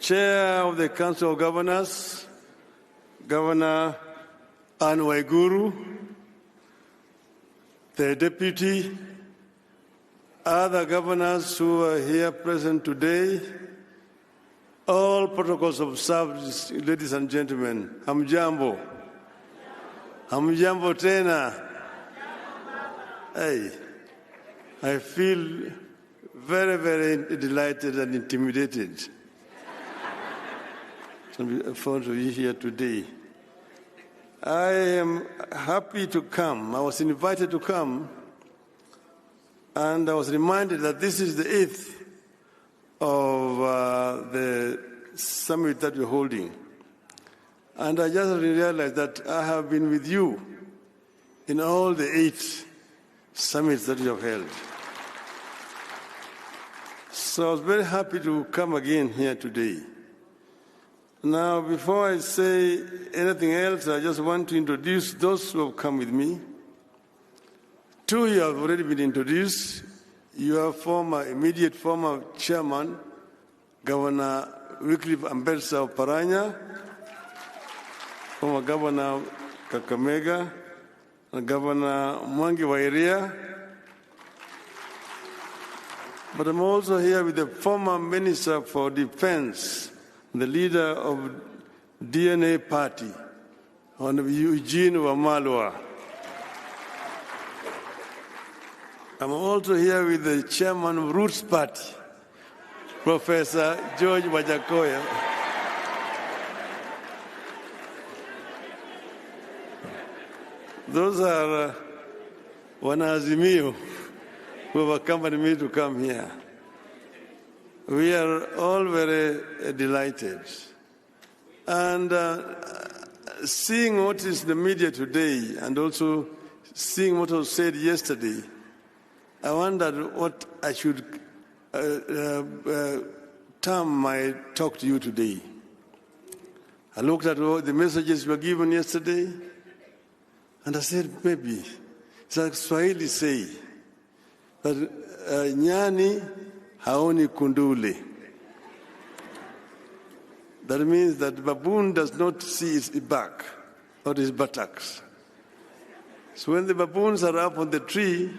Chair of the Council of Governors, Governor Anne Waiguru, the Deputy, other governors who are here present today, all protocols observed, ladies and gentlemen, hamjambo. Hamjambo tena. Hey, I feel very, very delighted and intimidated for you here today. I am happy to come. I was invited to come, and I was reminded that this is the 8th of the summit that we're holding. And I just realized that I have been with you in all the 8 summits that you have held. So I was very happy to come again here today. Now, before I say anything else, I just want to introduce those who have come with me. 2 you have already been introduced. Your immediate former chairman, Governor Wycliffe Ambetsa of Paranya, former Governor Kakamega, and Governor Mwangi Wairia. But I'm also here with the former Minister for Defense, the leader of DNA Party, Eugene Wamalwa. I'm also here with the chairman of Roots Party, Professor George Wajakoya. Those are AZIMIO who have accompanied me to come here. We are all very delighted. And seeing what is in the media today and also seeing what was said yesterday, I wondered what I should term my talk to you today. I looked at all the messages were given yesterday, and I said, maybe, it's like Swahili say, that nyani haoni kundule. That means that baboon does not see its back or its buttocks. So when the baboons are up on the tree,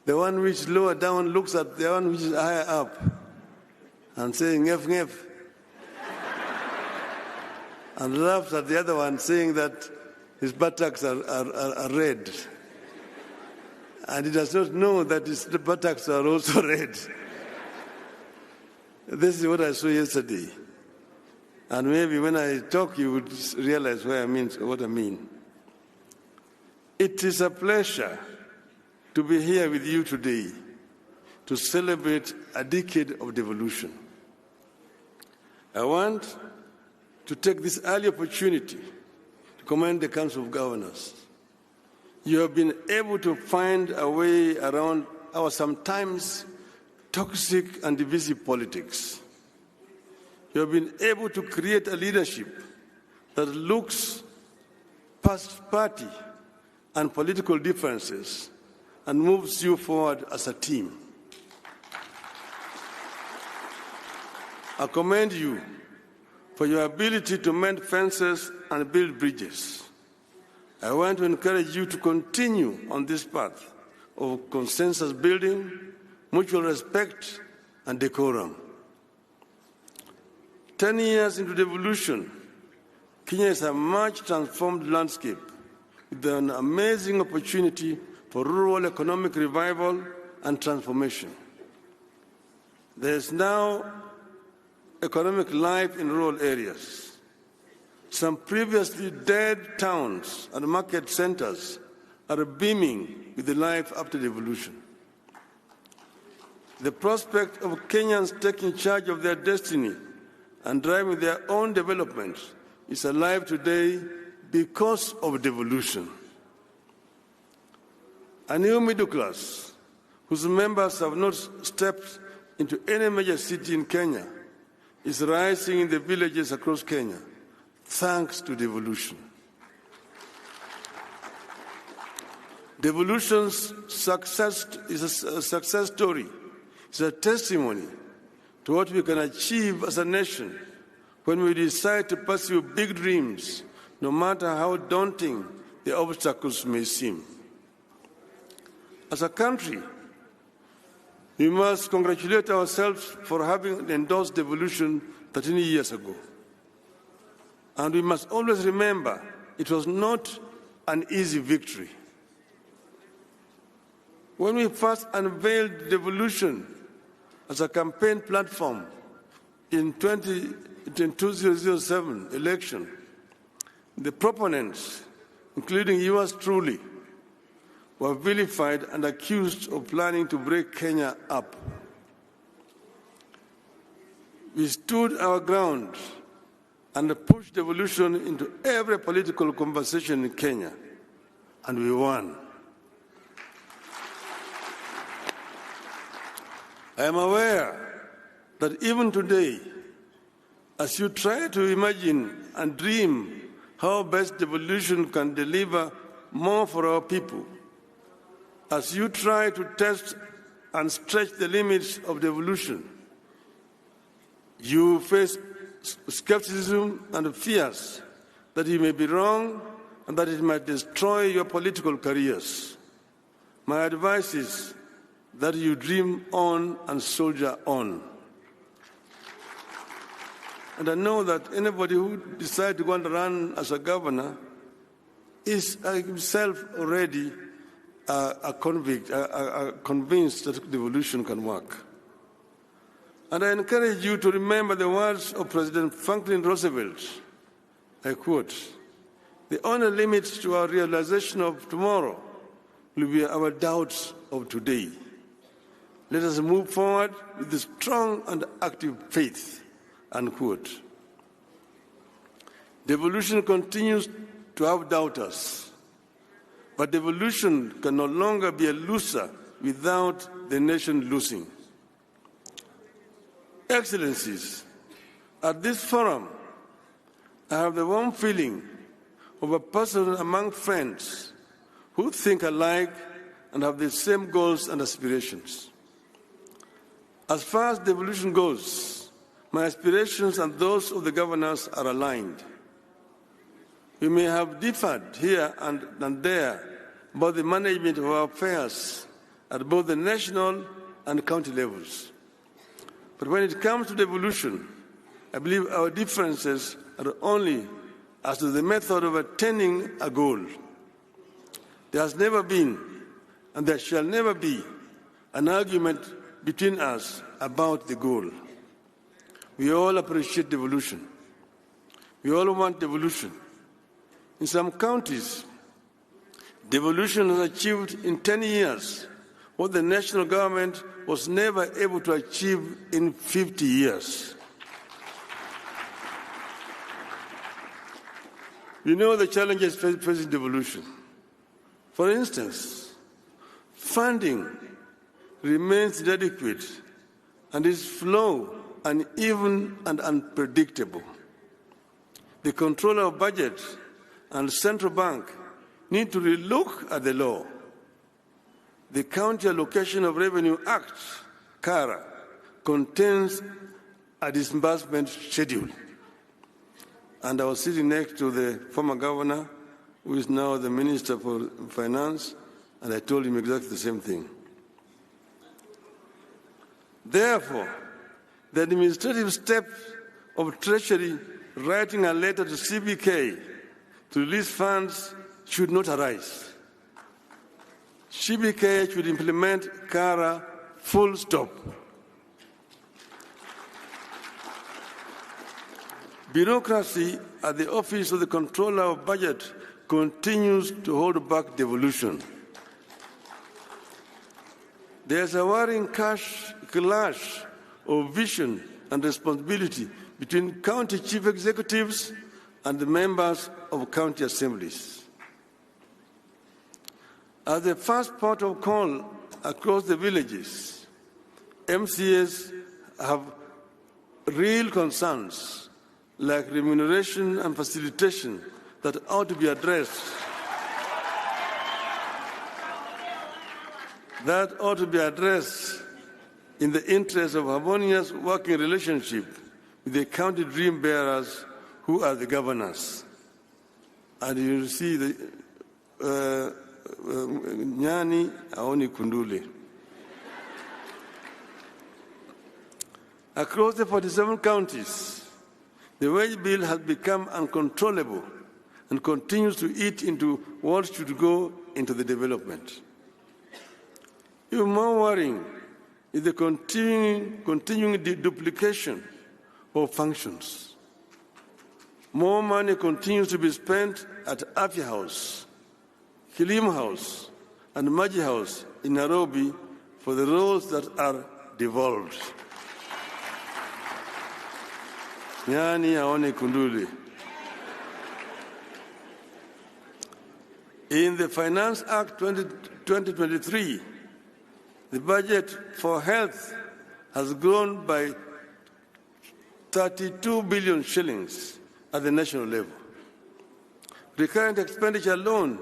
the one which is lower down looks at the one which is higher up and saying, ngef, ngef. And laughs at the other one saying that his buttocks are red. And he does not know that his buttocks are also red. This is what I saw yesterday. And maybe when I talk, you would realize what I mean. It is a pleasure to be here with you today to celebrate a decade of devolution. I want to take this early opportunity to commend the Council of Governors. You have been able to find a way around our sometimes toxic and divisive politics. You have been able to create a leadership that looks past party and political differences and moves you forward as a team. I commend you for your ability to mend fences and build bridges. I want to encourage you to continue on this path of consensus building, mutual respect, and decorum. 10 years into devolution, Kenya is a much transformed landscape with an amazing opportunity for rural economic revival and transformation. There is now economic life in rural areas. Some previously dead towns and market centers are beaming with the life after devolution. The prospect of Kenyans taking charge of their destiny and driving their own development is alive today because of devolution. A new middle class, whose members have not stepped into any major city in Kenya, is rising in the villages across Kenya, thanks to devolution. Devolution's success is a success story. It's a testimony to what we can achieve as a nation when we decide to pursue big dreams, no matter how daunting the obstacles may seem. As a country, we must congratulate ourselves for having endorsed devolution 13 years ago. And we must always remember it was not an easy victory. When we first unveiled devolution as a campaign platform in 2007 election, the proponents, including yours truly, were vilified and accused of planning to break Kenya up. We stood our ground and pushed devolution into every political conversation in Kenya, and we won. I am aware that even today, as you try to imagine and dream how best devolution can deliver more for our people, as you try to test and stretch the limits of devolution, you face skepticism and fears that you may be wrong and that it might destroy your political careers. My advice is that you dream on and soldier on. And I know that anybody who decides to go and run as a governor is himself already convinced that devolution can work. And I encourage you to remember the words of President Franklin Roosevelt. I quote, "The only limit to our realization of tomorrow will be our doubts of today. Let us move forward with a strong and active faith," unquote. Devolution continues to have doubters, but devolution can no longer be a loser without the nation losing. Excellencies, at this forum, I have the warm feeling of a person among friends who think alike and have the same goals and aspirations. As far as devolution goes, my aspirations and those of the governors are aligned. We may have differed here and there about the management of our affairs at both the national and county levels. But when it comes to devolution, I believe our differences are only as to the method of attaining a goal. There has never been, and there shall never be, an argument between us about the goal. We all appreciate devolution. We all want devolution. In some counties, devolution has achieved in 10 years what the national government was never able to achieve in 50 years. We know the challenges facing devolution. For instance, funding remains inadequate and its flow uneven and unpredictable. The controller of budget and central bank need to relook at the law. The County Allocation of Revenue Act, CARA, contains a disbursement schedule. And I was sitting next to the former governor, who is now the Minister for Finance, and I told him exactly the same thing. Therefore, the administrative step of Treasury writing a letter to CBK to release funds should not arise. CBK should implement CARA full stop. Bureaucracy at the Office of the Controller of Budget continues to hold back devolution. There's a worrying clash of vision and responsibility between county chief executives and the members of county assemblies. As the first port of call across the villages, MCAs have real concerns like remuneration and facilitation that ought to be addressed. in the interest of harmonious working relationship with the county dream bearers who are the governors. And you see the Nyani Aoni Kundule. Across the 47 counties, the wage bill has become uncontrollable and continues to eat into what should go into the development. Even more worrying is the continuing duplication of functions. More money continues to be spent at Afya House, Kilim House, and Maji House in Nairobi for the roles that are devolved. Nyani aone kunduli. In the Finance Act 2023, the budget for health has grown by 32 billion shillings at the national level. Recurrent expenditure alone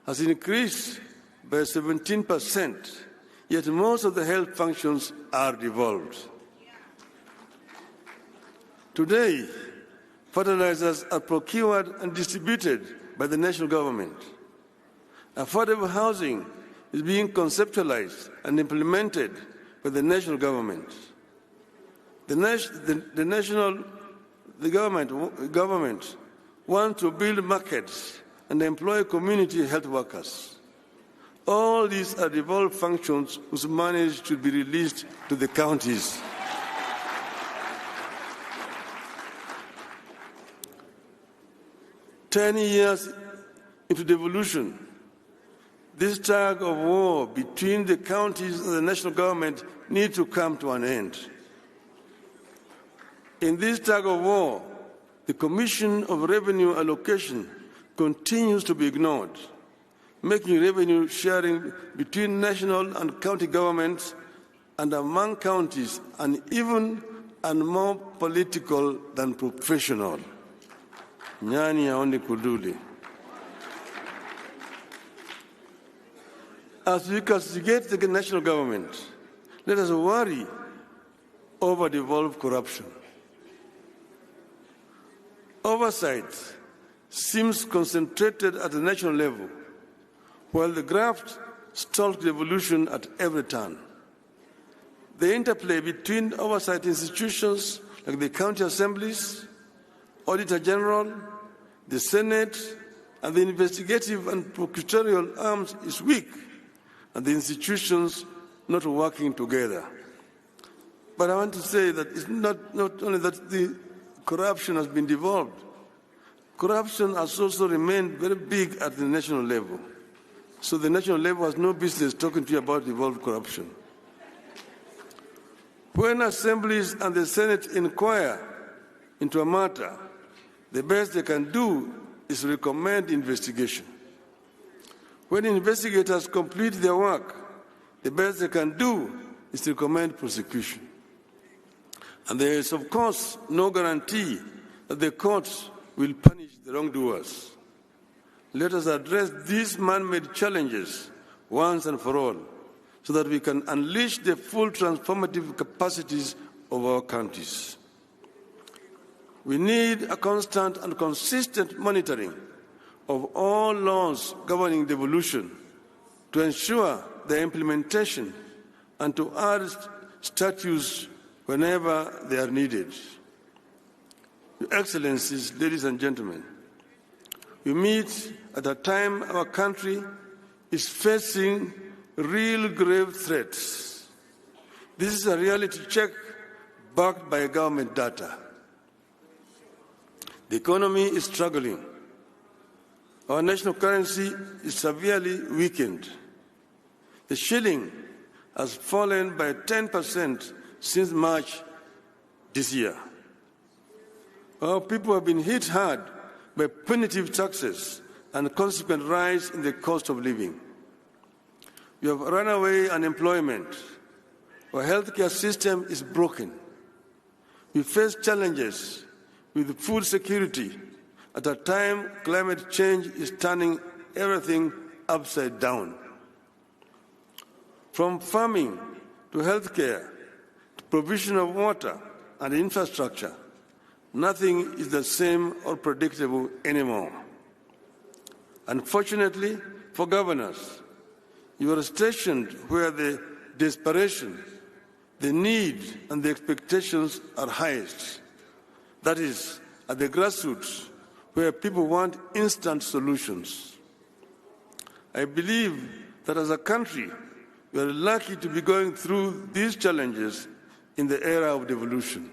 has increased by 17%, yet most of the health functions are devolved. Today, fertilizers are procured and distributed by the national government. Affordable housing is being conceptualized and implemented by the national government. The government wants to build markets and employ community health workers. All these are devolved functions whose money should be released to the counties. "10 years into devolution, this tug of war between the counties and the national government needs to come to an end. In this tug of war, the Commission of Revenue Allocation continues to be ignored, making revenue sharing between national and county governments and among counties uneven and more political than professional. Nyani aone kuduli. As we castigate the national government, let us worry over devolved corruption. Oversight seems concentrated at the national level, while the graft stalks devolution at every turn. The interplay between oversight institutions like the county assemblies, Auditor General, the Senate, and the investigative and prosecutorial arms is weak, and the institutions not working together. But I want to say that it's not only that the corruption has been devolved, corruption has also remained very big at the national level. So the national level has no business talking to you about devolved corruption. When assemblies and the Senate inquire into a matter, the best they can do is recommend investigation. When investigators complete their work, the best they can do is to recommend prosecution. And there is, of course, no guarantee that the courts will punish the wrongdoers. Let us address these man-made challenges once and for all, so that we can unleash the full transformative capacities of our counties. We need a constant and consistent monitoring of all laws governing devolution to ensure their implementation and to add statutes whenever they are needed. Your Excellencies, ladies and gentlemen, we meet at a time our country is facing real grave threats. This is a reality check backed by government data. The economy is struggling. Our national currency is severely weakened. The shilling has fallen by 10% since March this year. Our people have been hit hard by punitive taxes and consequent rise in the cost of living. We have runaway unemployment. Our healthcare system is broken. We face challenges with food security at a time climate change is turning everything upside down. From farming to healthcare provision of water and infrastructure, nothing is the same or predictable anymore. Unfortunately for governors, you are stationed where the desperation, the need, and the expectations are highest. That is, at the grassroots, where people want instant solutions. I believe that as a country, we are lucky to be going through these challenges in the era of devolution.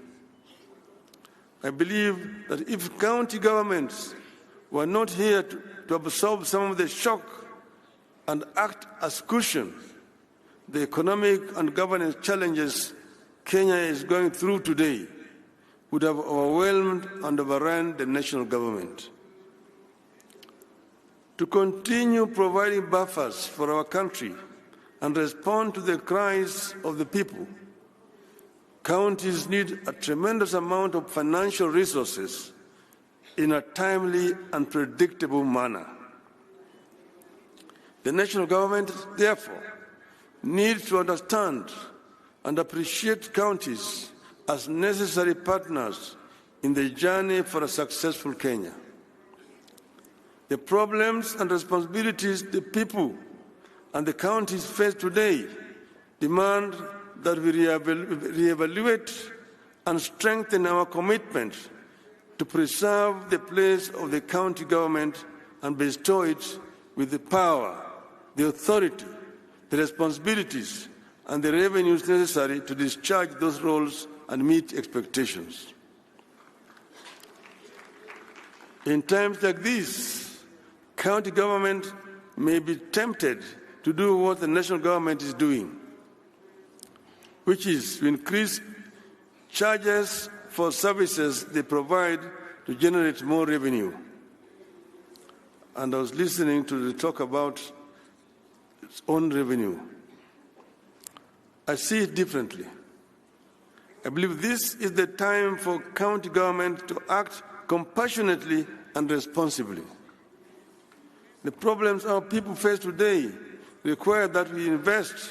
I believe that if county governments were not here to absorb some of the shock and act as cushion, the economic and governance challenges Kenya is going through today would have overwhelmed and overrun the national government. To continue providing buffers for our country and respond to the cries of the people, counties need a tremendous amount of financial resources in a timely and predictable manner. The national government, therefore, needs to understand and appreciate counties as necessary partners in the journey for a successful Kenya. The problems and responsibilities the people and the counties face today demand that we reevaluate and strengthen our commitment to preserve the place of the county government and bestow it with the power, the authority, the responsibilities, and the revenues necessary to discharge those roles and meet expectations. In times like these, county government may be tempted to do what the national government is doing, which is to increase charges for services they provide to generate more revenue. And I was listening to the talk about its own revenue. I see it differently. I believe this is the time for county government to act compassionately and responsibly. The problems our people face today require that we invest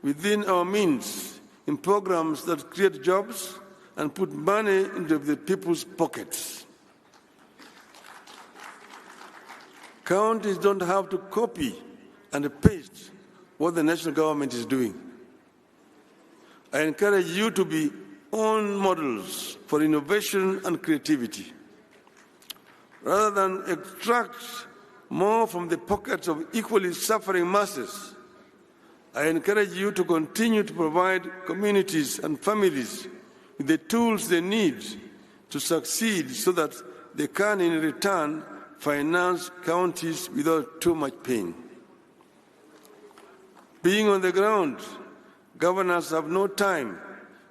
within our means in programs that create jobs and put money into the people's pockets. Counties don't have to copy and paste what the national government is doing. I encourage you to be own models for innovation and creativity. Rather than extract more from the pockets of equally suffering masses, I encourage you to continue to provide communities and families with the tools they need to succeed so that they can, in return, finance counties without too much pain. Being on the ground, governors have no time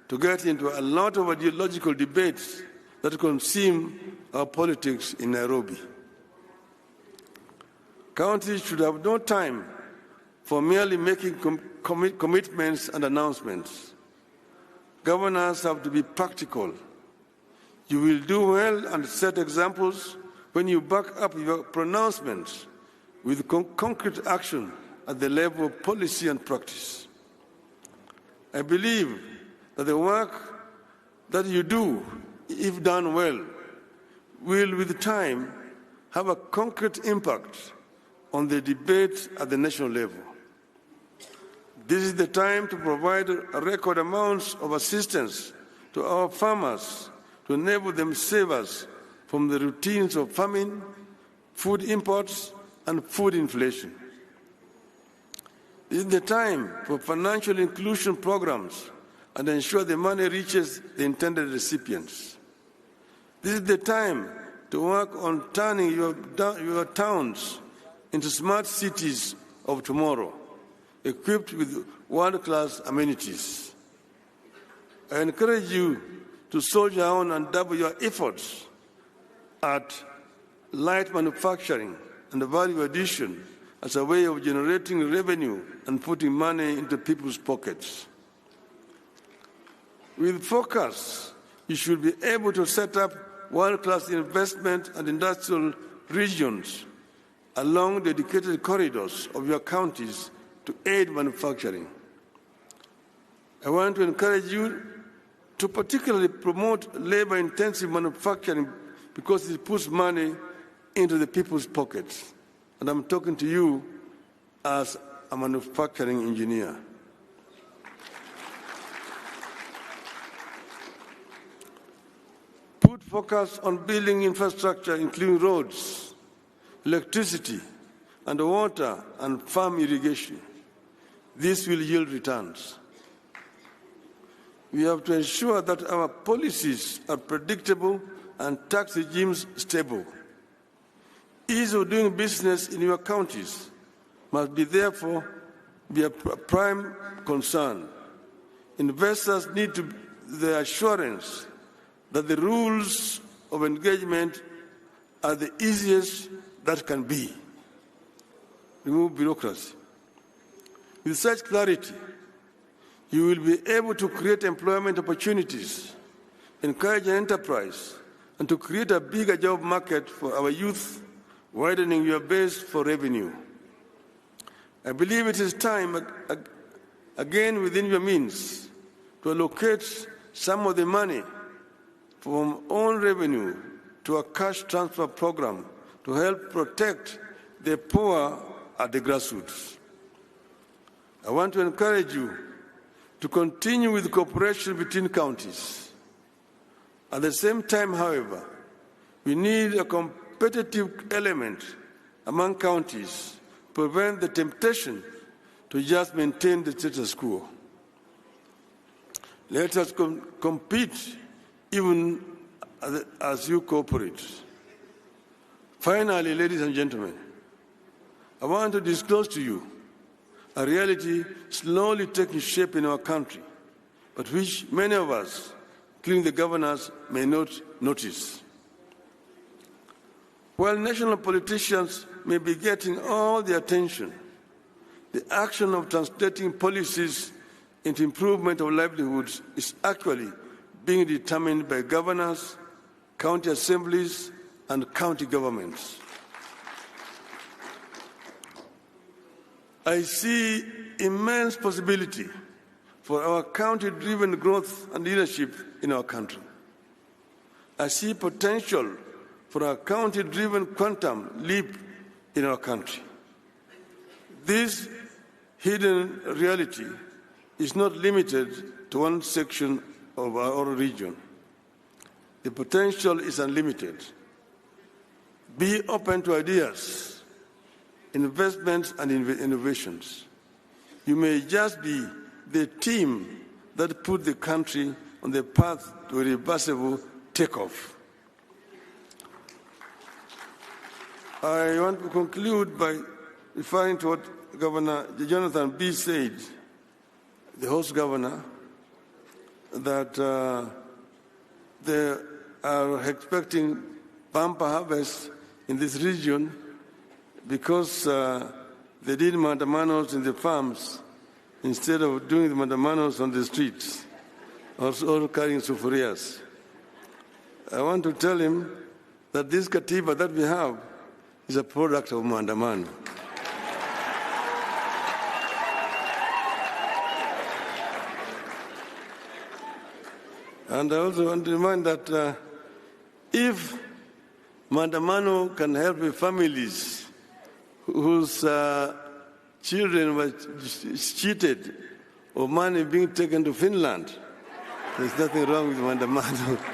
to get into a lot of ideological debates that consume our politics in Nairobi. Counties should have no time for merely making commitments and announcements. Governors have to be practical. You will do well and set examples when you back up your pronouncements with concrete action at the level of policy and practice. I believe that the work that you do, if done well, will with time have a concrete impact on the debate at the national level. This is the time to provide record amounts of assistance to our farmers to enable them save us from the routines of famine, food imports, and food inflation. This is the time for financial inclusion programs and ensure the money reaches the intended recipients. This is the time to work on turning your towns into smart cities of tomorrow, equipped with world-class amenities. I encourage you to soldier on and double your efforts at light manufacturing and value addition as a way of generating revenue and putting money into people's pockets. With focus, you should be able to set up world-class investment and industrial regions along dedicated corridors of your counties to aid manufacturing. I want to encourage you to particularly promote labor-intensive manufacturing because it puts money into the people's pockets. And I'm talking to you as a manufacturing engineer. Put focus on building infrastructure, including roads, electricity, and water and farm irrigation. This will yield returns. We have to ensure that our policies are predictable and tax regimes stable. Ease of doing business in your counties must therefore be a prime concern. Investors need the assurance that the rules of engagement are the easiest that can be. Remove bureaucracy. With such clarity, you will be able to create employment opportunities, encourage enterprise, and to create a bigger job market for our youth, widening your base for revenue. I believe it is time, again within your means, to allocate some of the money from own revenue to a cash transfer program to help protect the poor at the grassroots. I want to encourage you to continue with cooperation between counties. At the same time, however, we need a competitive element among counties to prevent the temptation to just maintain the status quo. Let us compete even as you cooperate. Finally, ladies and gentlemen, I want to disclose to you a reality slowly taking shape in our country, but which many of us, including the governors, may not notice. While national politicians may be getting all the attention, the action of translating policies into improvement of livelihoods is actually being determined by governors, county assemblies, and county governments. I see immense possibility for our county-driven growth and leadership in our country. I see potential for a county-driven quantum leap in our country. This hidden reality is not limited to one section of our region. The potential is unlimited. Be open to ideas, investments, and innovations. You may just be the team that put the country on the path to a reversible takeoff. I want to conclude by referring to what Governor Jonathan B. said, the host governor, that they are expecting bumper harvest in this region because they did Maandamanos in the farms instead of doing the Maandamanos on the streets, also carrying sufurias. I want to tell him that this katiba that we have is a product of Maandamano. And I also want to remind that if Maandamano can help families whose children were cheated or money being taken to Finland, there's nothing wrong with Maandamano.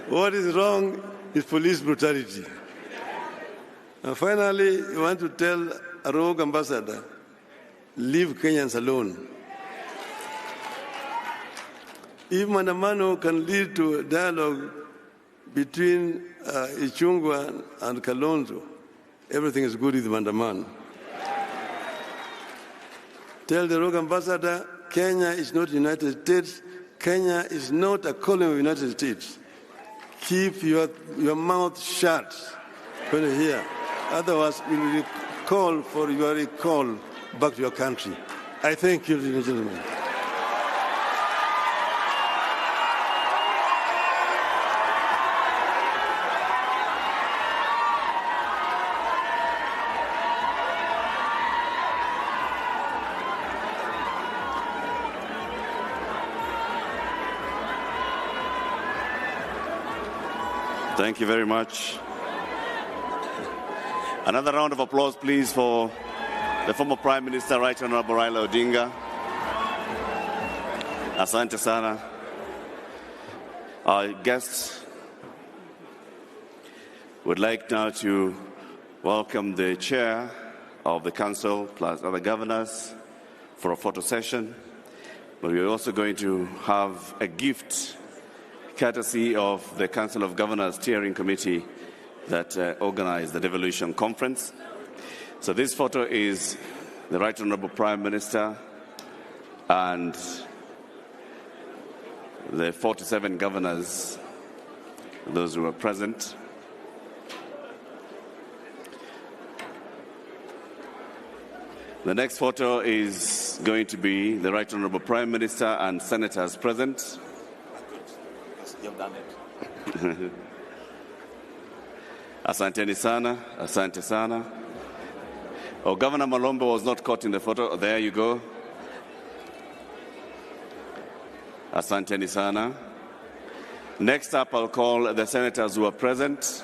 What is wrong is police brutality. And finally, I want to tell a rogue ambassador, leave Kenyans alone. If Maandamano can lead to a dialogue between Ichung'wah and Kalonzo, everything is good with Maandamano. Tell the rogue ambassador, Kenya is not the United States. Kenya is not a colony of the United States. Keep your mouth shut when you hear. Otherwise, we will call for your recall back to your country. I thank you, ladies and gentlemen. Thank you very much. Another round of applause, please, for the former Prime Minister, Right Honorable Raila Odinga. Asante sana. Our guests would like now to welcome the chair of the council plus other governors for a photo session. But we're also going to have a gift courtesy of the Council of Governors Steering Committee that organized the Devolution Conference. So this photo is the Right Honorable Prime Minister and the 47 governors, those who were present. The next photo is going to be the Right Honorable Prime Minister and senators present. You've done it. Asante sana, asante sana. Oh, Governor Malombo was not caught in the photo. There you go. Asante sana. Next up, I'll call the senators who are present.